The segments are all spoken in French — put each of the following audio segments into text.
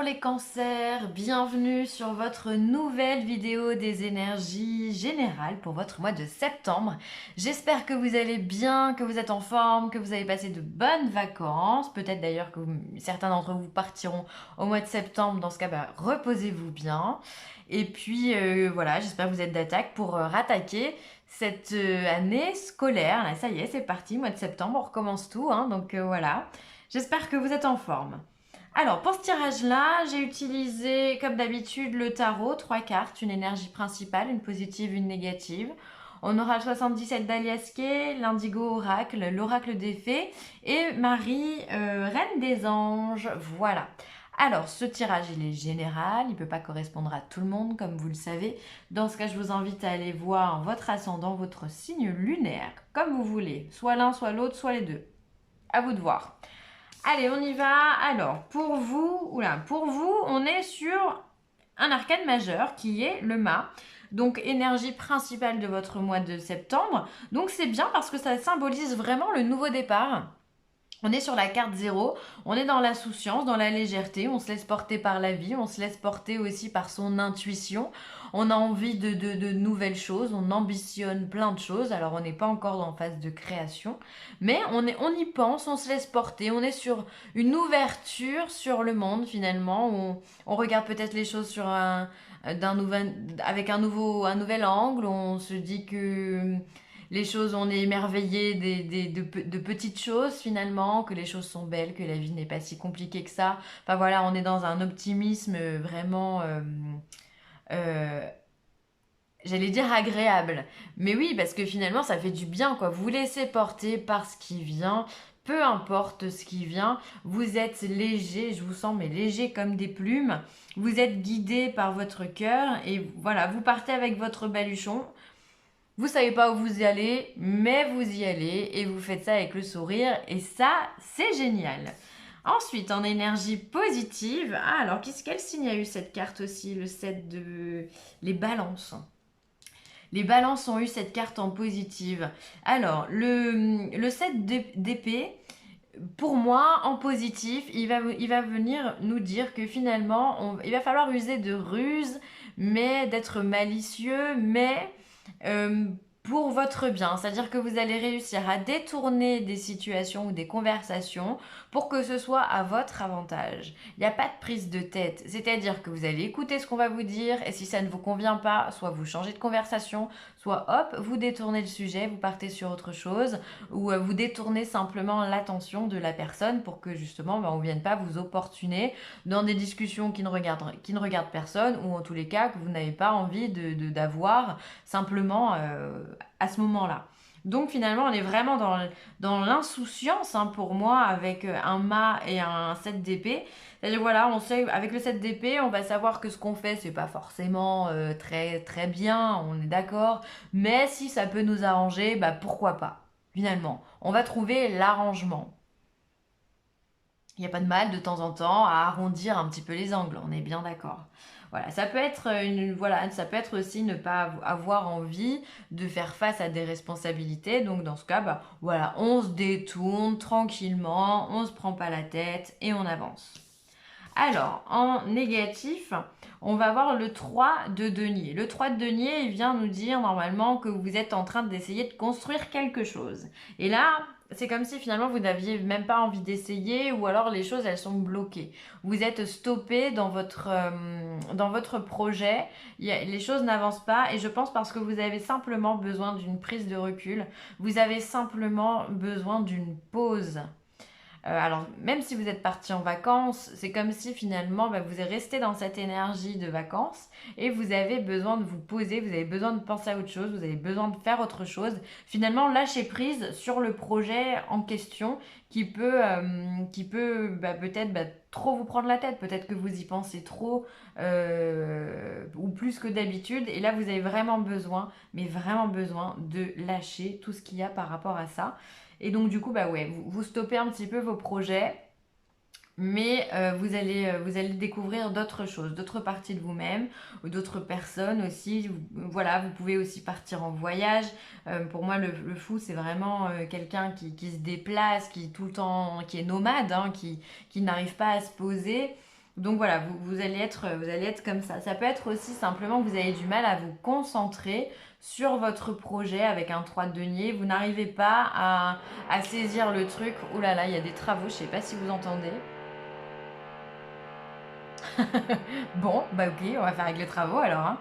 Bonjour les cancers, bienvenue sur votre nouvelle vidéo des énergies générales pour votre mois de septembre. J'espère que vous allez bien, que vous êtes en forme, que vous avez passé de bonnes vacances. Peut-être d'ailleurs que certains d'entre vous partiront au mois de septembre. Dans ce cas, reposez-vous bien. Et puis voilà, j'espère que vous êtes d'attaque pour rattaquer cette année scolaire. Là, ça y est, c'est parti, mois de septembre, on recommence tout. Donc voilà, j'espère que vous êtes en forme. Alors, pour ce tirage-là, j'ai utilisé, comme d'habitude, le tarot, 3 cartes, une énergie principale, une positive, une négative. On aura le 77 d'Aliasquet, l'indigo oracle, l'oracle des fées et Marie, reine des anges. Voilà. Alors, ce tirage, il est général, il ne peut pas correspondre à tout le monde, comme vous le savez. Dans ce cas, je vous invite à aller voir votre ascendant, votre signe lunaire, comme vous voulez. Soit l'un, soit l'autre, soit les deux. À vous de voir. Allez, on y va. Alors, pour vous, on est sur un arcane majeur qui est le mât. Donc, énergie principale de votre mois de septembre. Donc, c'est bien parce que ça symbolise vraiment le nouveau départ. On est sur la carte 0, on est dans l'insouciance, dans la légèreté, on se laisse porter par la vie, on se laisse porter aussi par son intuition. On a envie de nouvelles choses, on ambitionne plein de choses. Alors on n'est pas encore en phase de création, mais on y pense, on se laisse porter, on est sur une ouverture sur le monde finalement. On regarde peut-être les choses avec un nouvel angle, on se dit que les choses, on est émerveillé de petites choses finalement, que les choses sont belles, que la vie n'est pas si compliquée que ça. Enfin voilà, on est dans un optimisme vraiment, euh, j'allais dire agréable. Mais oui, parce que finalement, ça fait du bien, quoi. Vous vous laissez porter par ce qui vient. Peu importe ce qui vient, vous êtes léger, je vous sens, mais léger comme des plumes. Vous êtes guidé par votre cœur et voilà, vous partez avec votre baluchon. Vous savez pas où vous y allez, mais vous y allez et vous faites ça avec le sourire et ça, c'est génial. Ensuite, en énergie positive, alors quel signe a eu cette carte aussi, le 7 de... Les balances. Les balances ont eu cette carte en positive. Alors, le 7 d'épée, pour moi, en positif, il va venir nous dire que finalement, il va falloir user de ruse, mais d'être malicieux, mais euh, pour votre bien. C'est-à-dire que vous allez réussir à détourner des situations ou des conversations pour que ce soit à votre avantage. Il n'y a pas de prise de tête. C'est-à-dire que vous allez écouter ce qu'on va vous dire et si ça ne vous convient pas, soit vous changez de conversation, soit hop, vous détournez le sujet, vous partez sur autre chose ou vous détournez simplement l'attention de la personne pour que justement on ne vienne pas vous opportuner dans des discussions qui ne regardent personne ou en tous les cas que vous n'avez pas envie d'avoir simplement à ce moment-là. Donc finalement, on est vraiment dans l'insouciance pour moi avec un mât et un 7 d'épée. C'est-à-dire voilà, on sait avec le 7 d'épée, on va savoir que ce qu'on fait, c'est pas forcément très très bien, on est d'accord. Mais si ça peut nous arranger, pourquoi pas. Finalement, on va trouver l'arrangement. Il n'y a pas de mal de temps en temps à arrondir un petit peu les angles, on est bien d'accord. Voilà, ça peut être ça peut être aussi ne pas avoir envie de faire face à des responsabilités. Donc dans ce cas, voilà, on se détourne tranquillement, on se prend pas la tête et on avance. Alors, en négatif, on va voir le 3 de denier. Le 3 de denier, il vient nous dire normalement que vous êtes en train d'essayer de construire quelque chose. Et là, c'est comme si finalement vous n'aviez même pas envie d'essayer ou alors les choses elles sont bloquées. Vous êtes stoppé dans votre projet, les choses n'avancent pas et je pense parce que vous avez simplement besoin d'une prise de recul, vous avez simplement besoin d'une pause. Alors, même si vous êtes parti en vacances, c'est comme si finalement vous êtes resté dans cette énergie de vacances et vous avez besoin de vous poser, vous avez besoin de penser à autre chose, vous avez besoin de faire autre chose. Finalement, lâcher prise sur le projet en question qui peut peut-être trop vous prendre la tête. Peut-être que vous y pensez trop ou plus que d'habitude. Et là, vous avez vraiment besoin, mais vraiment besoin de lâcher tout ce qu'il y a par rapport à ça. Et donc du coup, vous stoppez un petit peu vos projets, mais vous allez découvrir d'autres choses, d'autres parties de vous-même, ou d'autres personnes aussi. Voilà, vous pouvez aussi partir en voyage. Pour moi, le fou, c'est vraiment quelqu'un qui se déplace, qui tout le temps, qui est nomade, qui n'arrive pas à se poser. Donc voilà, vous allez être comme ça. Ça peut être aussi simplement que vous avez du mal à vous concentrer sur votre projet avec un 3 de denier. Vous n'arrivez pas à saisir le truc. Ouh là là, il y a des travaux, je ne sais pas si vous entendez. Bon, bah ok, on va faire avec les travaux alors, hein.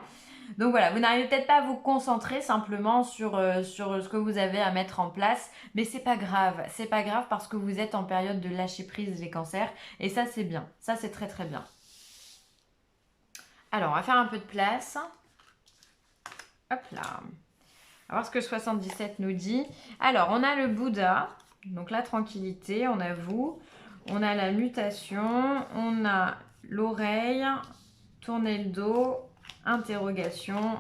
Donc voilà, vous n'arrivez peut-être pas à vous concentrer simplement sur ce que vous avez à mettre en place, mais c'est pas grave. C'est pas grave parce que vous êtes en période de lâcher prise les cancers et ça c'est bien. Ça c'est très très bien. Alors, on va faire un peu de place. Hop là. On va voir ce que 77 nous dit. Alors, on a le Bouddha, donc la tranquillité, on a vous. On a la mutation, on a l'oreille, tourner le dos, interrogation,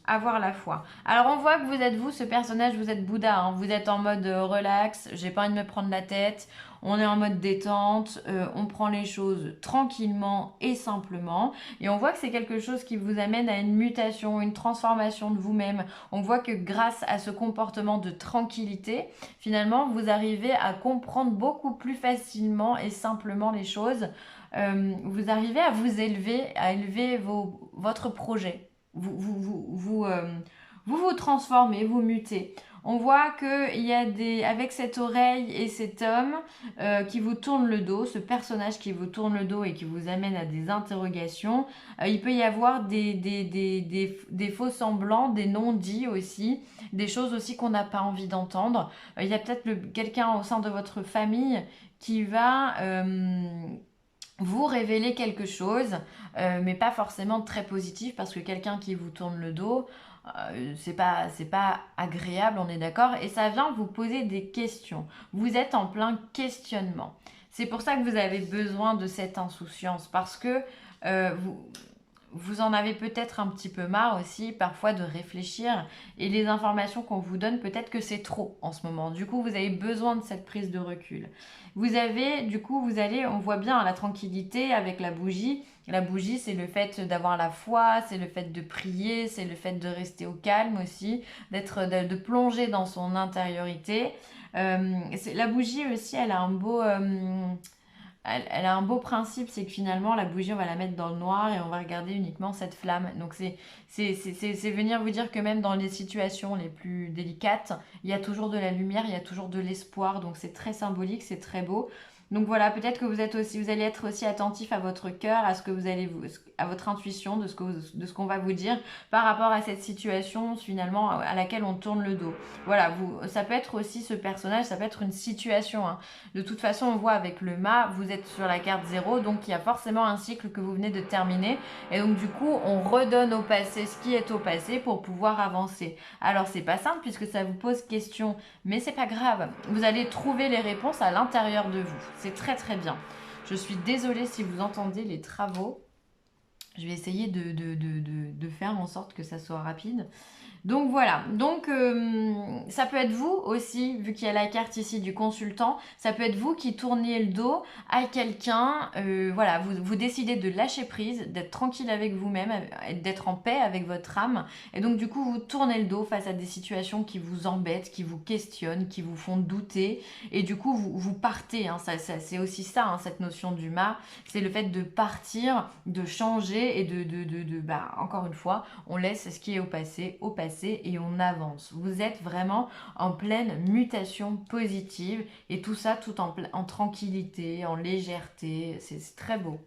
avoir la foi. Alors on voit que vous êtes vous, ce personnage, vous êtes Bouddha, hein. Vous êtes en mode relax, j'ai pas envie de me prendre la tête, on est en mode détente, on prend les choses tranquillement et simplement. Et on voit que c'est quelque chose qui vous amène à une mutation, une transformation de vous-même. On voit que grâce à ce comportement de tranquillité, finalement, vous arrivez à comprendre beaucoup plus facilement et simplement les choses. Vous arrivez à vous élever, à élever votre projet. Vous transformez, vous mutez. On voit qu'il y a avec cette oreille et cet homme qui vous tourne le dos, ce personnage qui vous tourne le dos et qui vous amène à des interrogations, il peut y avoir des faux semblants, des non-dits aussi, des choses aussi qu'on n'a pas envie d'entendre. Il y a peut-être quelqu'un au sein de votre famille qui va vous révéler quelque chose, mais pas forcément très positif parce que quelqu'un qui vous tourne le dos, c'est pas agréable, on est d'accord, et ça vient vous poser des questions. Vous êtes en plein questionnement. C'est pour ça que vous avez besoin de cette insouciance parce que vous en avez peut-être un petit peu marre aussi parfois de réfléchir et les informations qu'on vous donne, peut-être que c'est trop en ce moment. Du coup, vous avez besoin de cette prise de recul. On voit bien la tranquillité avec la bougie. La bougie, c'est le fait d'avoir la foi, c'est le fait de prier, c'est le fait de rester au calme aussi, de plonger dans son intériorité. La bougie aussi, elle a un beau principe, c'est que finalement la bougie on va la mettre dans le noir et on va regarder uniquement cette flamme. Donc c'est venir vous dire que même dans les situations les plus délicates, il y a toujours de la lumière, il y a toujours de l'espoir. Donc c'est très symbolique, c'est très beau. Donc voilà, peut-être que vous allez être aussi attentif à votre cœur, à ce que à votre intuition, de ce qu'on va vous dire par rapport à cette situation finalement à laquelle on tourne le dos. Voilà, ça peut être aussi ce personnage, ça peut être une situation, hein. De toute façon, on voit avec le mât, vous êtes sur la carte 0, donc il y a forcément un cycle que vous venez de terminer. Et donc du coup, on redonne au passé ce qui est au passé pour pouvoir avancer. Alors c'est pas simple puisque ça vous pose question, mais c'est pas grave. Vous allez trouver les réponses à l'intérieur de vous. C'est très très bien. Je suis désolée si vous entendez les travaux. Je vais essayer de faire en sorte que ça soit rapide. Donc voilà, ça peut être vous aussi, vu qu'il y a la carte ici du consultant, ça peut être vous qui tourniez le dos à quelqu'un, voilà, vous décidez de lâcher prise, d'être tranquille avec vous-même, d'être en paix avec votre âme, et donc du coup vous tournez le dos face à des situations qui vous embêtent, qui vous questionnent, qui vous font douter, et du coup vous partez, hein, c'est aussi ça, hein, cette notion du mât, c'est le fait de partir, de changer, et encore une fois, on laisse ce qui est au passé, et on avance. Vous êtes vraiment en pleine mutation positive et tout ça tout en tranquillité, en légèreté. C'est très beau.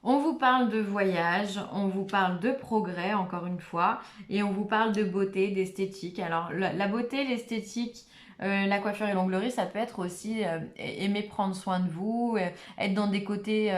On vous parle de voyage, on vous parle de progrès encore une fois et on vous parle de beauté, d'esthétique. Alors la beauté, l'esthétique, la coiffure et l'onglerie, ça peut être aussi aimer prendre soin de vous, être dans des côtés,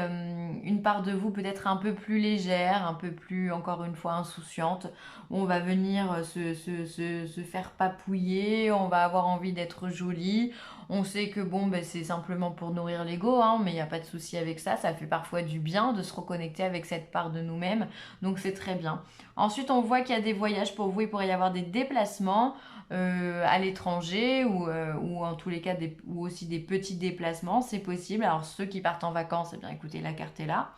une part de vous peut-être un peu plus légère, un peu plus, encore une fois, insouciante, où on va venir se faire papouiller, on va avoir envie d'être jolie. On sait que bon, ben, c'est simplement pour nourrir l'ego, hein, mais il n'y a pas de souci avec ça. Ça fait parfois du bien de se reconnecter avec cette part de nous-mêmes, donc c'est très bien. Ensuite, on voit qu'il y a des voyages pour vous, il pourrait y avoir des déplacements à l'étranger ou en tous les cas ou aussi des petits déplacements, c'est possible. Alors ceux qui partent en vacances, eh bien écoutez, la carte est là.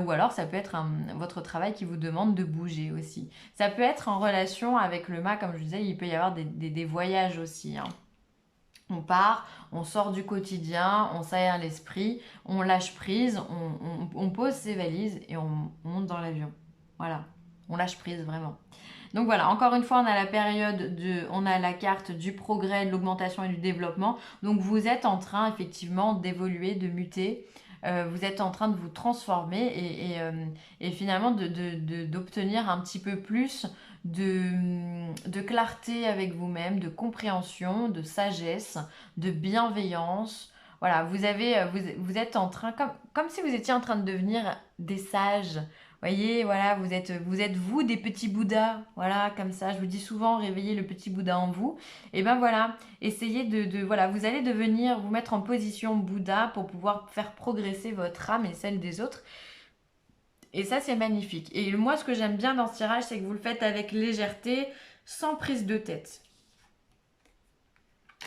Ou alors ça peut être votre travail qui vous demande de bouger aussi. Ça peut être en relation avec le mât, comme je disais, il peut y avoir des voyages aussi, hein. On part, on sort du quotidien, on s'aère l'esprit, on lâche prise, on pose ses valises et on monte dans l'avion. Voilà, on lâche prise vraiment. Donc voilà, encore une fois, on a la période on a la carte du progrès, de l'augmentation et du développement. Donc vous êtes en train effectivement d'évoluer, de muter. Vous êtes en train de vous transformer et finalement d'obtenir un petit peu plus de clarté avec vous-même, de compréhension, de sagesse, de bienveillance. Voilà, vous êtes en train, comme si vous étiez en train de devenir des sages. Voyez, voilà, vous êtes vous des petits Bouddhas, voilà, comme ça. Je vous dis souvent, réveillez le petit Bouddha en vous. Et ben voilà, essayez voilà, vous allez devenir, vous mettre en position Bouddha pour pouvoir faire progresser votre âme et celle des autres. Et ça, c'est magnifique. Et moi, ce que j'aime bien dans ce tirage, c'est que vous le faites avec légèreté, sans prise de tête.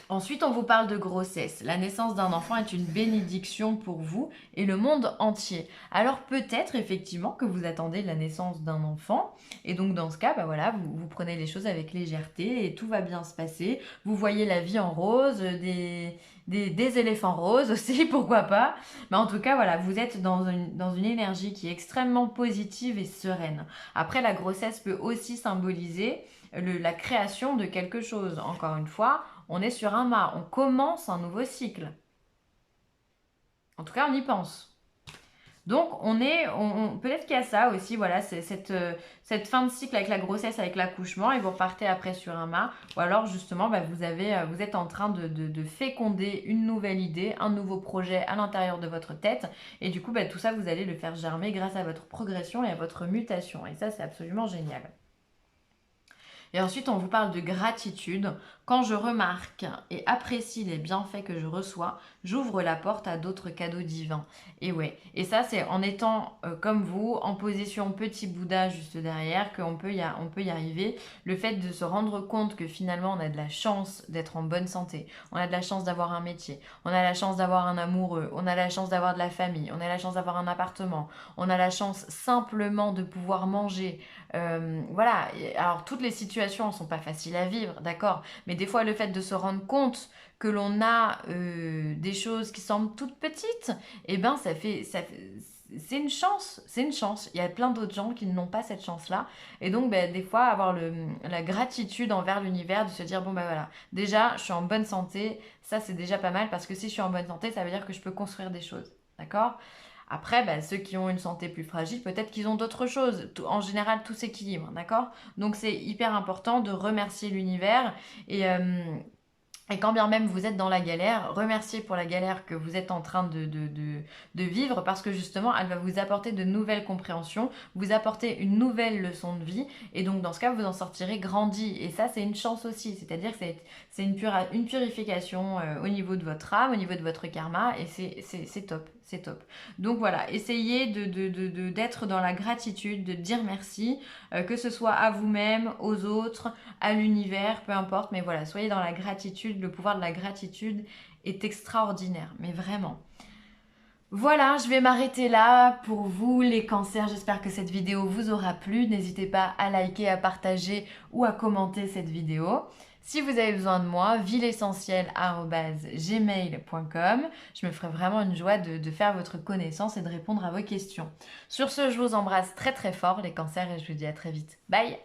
Ensuite, on vous parle de grossesse. La naissance d'un enfant est une bénédiction pour vous et le monde entier. Alors peut-être effectivement que vous attendez la naissance d'un enfant et donc dans ce cas, bah voilà, vous prenez les choses avec légèreté et tout va bien se passer. Vous voyez la vie en rose, des éléphants roses aussi, pourquoi pas. Mais en tout cas, voilà, vous êtes dans une énergie qui est extrêmement positive et sereine. Après, la grossesse peut aussi symboliser la création de quelque chose. Encore une fois, on est sur un mât, on commence un nouveau cycle. En tout cas, on y pense. Donc, peut-être qu'il y a ça aussi, voilà, c'est cette fin de cycle avec la grossesse, avec l'accouchement, et vous repartez après sur un mât. Ou alors, justement, bah, vous êtes en train de féconder une nouvelle idée, un nouveau projet à l'intérieur de votre tête. Et du coup, bah, tout ça, vous allez le faire germer grâce à votre progression et à votre mutation. Et ça, c'est absolument génial. Et ensuite, on vous parle de gratitude. Quand je remarque et apprécie les bienfaits que je reçois, j'ouvre la porte à d'autres cadeaux divins. Et ouais, et ça c'est en étant comme vous, en position petit Bouddha juste derrière, qu'on peut on peut y arriver. Le fait de se rendre compte que finalement on a de la chance d'être en bonne santé, on a de la chance d'avoir un métier, on a la chance d'avoir un amoureux, on a la chance d'avoir de la famille, on a la chance d'avoir un appartement, on a la chance simplement de pouvoir manger. Voilà, alors toutes les situations ne sont pas faciles à vivre, d'accord, mais des fois le fait de se rendre compte que l'on a des choses qui semblent toutes petites, eh ben c'est une chance, c'est une chance. Il y a plein d'autres gens qui n'ont pas cette chance-là. Et donc, ben, des fois, avoir la gratitude envers l'univers, de se dire, bon, ben voilà, déjà, je suis en bonne santé, ça, c'est déjà pas mal, parce que si je suis en bonne santé, ça veut dire que je peux construire des choses, d'accord? Après, ben, ceux qui ont une santé plus fragile, peut-être qu'ils ont d'autres choses. En général, tout s'équilibre, d'accord? Donc, c'est hyper important de remercier l'univers et quand bien même vous êtes dans la galère, remerciez pour la galère que vous êtes en train de vivre parce que justement, elle va vous apporter de nouvelles compréhensions, vous apporter une nouvelle leçon de vie et donc dans ce cas, vous en sortirez grandi. Et ça, c'est une chance aussi, c'est-à-dire que c'est une purification au niveau de votre âme, au niveau de votre karma et c'est top. C'est top. Donc voilà, essayez d'être dans la gratitude, de dire merci, que ce soit à vous-même, aux autres, à l'univers, peu importe. Mais voilà, soyez dans la gratitude. Le pouvoir de la gratitude est extraordinaire, mais vraiment. Voilà, je vais m'arrêter là pour vous les cancers. J'espère que cette vidéo vous aura plu. N'hésitez pas à liker, à partager ou à commenter cette vidéo. Si vous avez besoin de moi, vileessentielle@gmail.com. Je me ferai vraiment une joie de faire votre connaissance et de répondre à vos questions. Sur ce, je vous embrasse très très fort les cancers et je vous dis à très vite. Bye!